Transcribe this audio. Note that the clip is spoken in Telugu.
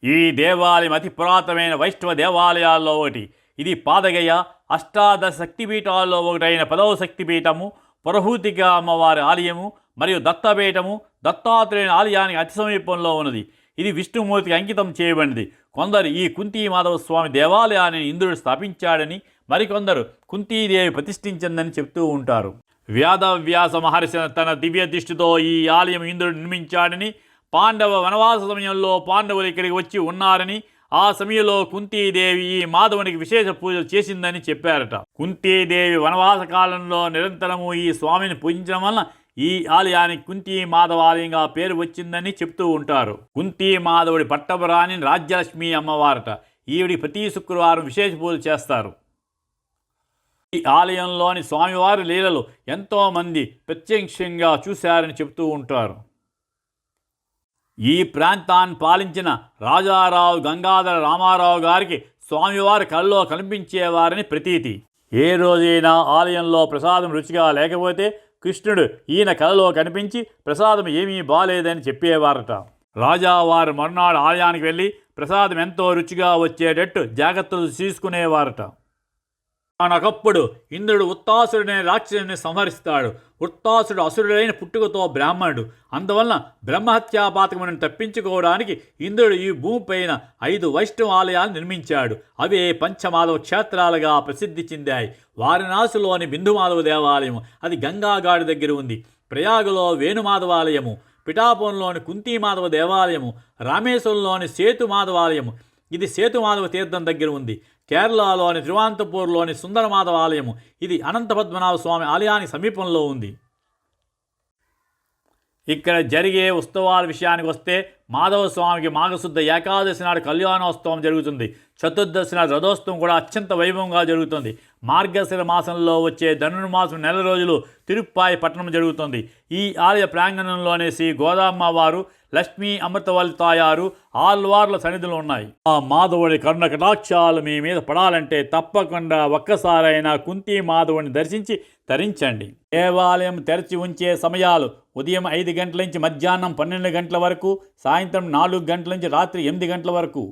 ఈ దేవాలయం అతి పురాతనమైన వైష్ణవ దేవాలయాల్లో ఒకటి. ఇది పాదగయ అష్టాదశ శక్తిపీఠాల్లో ఒకటైన 10వ శక్తిపీఠము, పురహూతిక అమ్మవారి ఆలయము మరియు దత్తపీఠము, దత్తాత్రేయుని ఆలయానికి అతి సమీపంలో ఉన్నది. ఇది విష్ణుమూర్తికి అంకితం చేయబడింది. కొందరు ఈ కుంతీ మాధవ స్వామి దేవాలయాన్ని ఇంద్రుడు స్థాపించాడని, మరికొందరు కుంతీదేవి ప్రతిష్ఠించిందని చెప్తూ ఉంటారు. వేదవ్యాస మహర్షి తన దివ్య దృష్టితో ఈ ఆలయం ఇంద్రుడు నిర్మించాడని, పాండవ వనవాస సమయంలో పాండవులు ఇక్కడికి వచ్చి ఉన్నారని, ఆ సమయంలో కుంతీదేవి ఈ మాధవునికి విశేష పూజలు చేసిందని చెప్పారట. కుంతీదేవి వనవాస కాలంలో నిరంతరము ఈ స్వామిని పూజించడం వలన ఈ ఆలయానికి కుంతీ మాధవ ఆలయంగా పేరు వచ్చిందని చెప్తూ ఉంటారు. కుంతీ మాధవుడి పట్టపురాణి రాజ్యలక్ష్మి అమ్మవారట. ఈవిడి ప్రతి శుక్రవారం విశేష పూజలు చేస్తారు. ఈ ఆలయంలోని స్వామివారి లీలలు ఎంతోమంది ప్రత్యక్షంగా చూశారని చెప్తూ ఉంటారు. ఈ ప్రాంతాన్ని పాలించిన రాజారావు గంగాధర రామారావు గారికి స్వామివారి కళ్ళలో కనిపించేవారని ప్రతీతి. ఏ రోజైనా ఆలయంలో ప్రసాదం రుచిగా లేకపోతే కృష్ణుడు ఈయన కలలో కనిపించి ప్రసాదం ఏమీ బాలేదని చెప్పేవారట. రాజావారు మరునాడు ఆలయానికి వెళ్ళి ప్రసాదం ఎంతో రుచిగా వచ్చేటట్టు జాగ్రత్తలు తీసుకునేవారట. ఒకప్పుడు ఇంద్రుడు ఉత్తాసుడనే రాక్షసుని సంహరిస్తాడు. ఉత్తాసుడు అసురుడైన పుట్టుకతో బ్రాహ్మణుడు. అందువలన బ్రహ్మహత్యాపాతకమును తప్పించుకోవడానికి ఇంద్రుడు ఈ భూమిపైన 5 వైష్ణవ ఆలయాలు నిర్మించాడు. అవే పంచమాధవ క్షేత్రాలుగా ప్రసిద్ధి చెందాయి. వారణాసిలోని బిందుమాధవ దేవాలయం, అది గంగాగాడి దగ్గర ఉంది. ప్రయాగలో వేణుమాధవాలయము, పిఠాపురంలోని కుంతీమాధవ దేవాలయము, రామేశ్వరంలోని సేతుమాధవాలయము, ఇది సేతుమాధవ తీర్థం దగ్గర ఉంది. కేరళలోని తిరువనంతపూర్లోని సుందరమాధవ ఆలయము, ఇది అనంతపద్మనాభ స్వామి ఆలయానికి సమీపంలో ఉంది. ఇక్కడ జరిగే ఉత్సవాల విషయానికి వస్తే మాధవ స్వామికి మాఘశుద్ధ ఏకాదశి నాడు కళ్యాణోత్సవం జరుగుతుంది. చతుర్దశి నాడు రథోత్సవం కూడా అత్యంత వైభవంగా జరుగుతుంది. మార్గశిర మాసంలో వచ్చే ధనుర్మాసం నెల రోజులు తిరుప్పాయి పట్టణం జరుగుతుంది. ఈ ఆలయ ప్రాంగణంలోనే శ్రీ గోదామ్మ వారు, లక్ష్మీ అమృతవల్లి తాయారు, ఆళ్వార్ల సన్నిధులు ఉన్నాయి. ఆ మాధవుడి కరుణ కటాక్షాలు మీ మీద పడాలంటే తప్పకుండా ఒక్కసారైనా కుంతీ మాధవుడిని దర్శించి తరించండి. దేవాలయం తెరచి ఉంచే సమయాలు ఉదయం 5 గంటల నుంచి మధ్యాహ్నం 12 గంటల వరకు, సాయంత్రం 4 గంటల నుంచి రాత్రి 8 గంటల వరకు.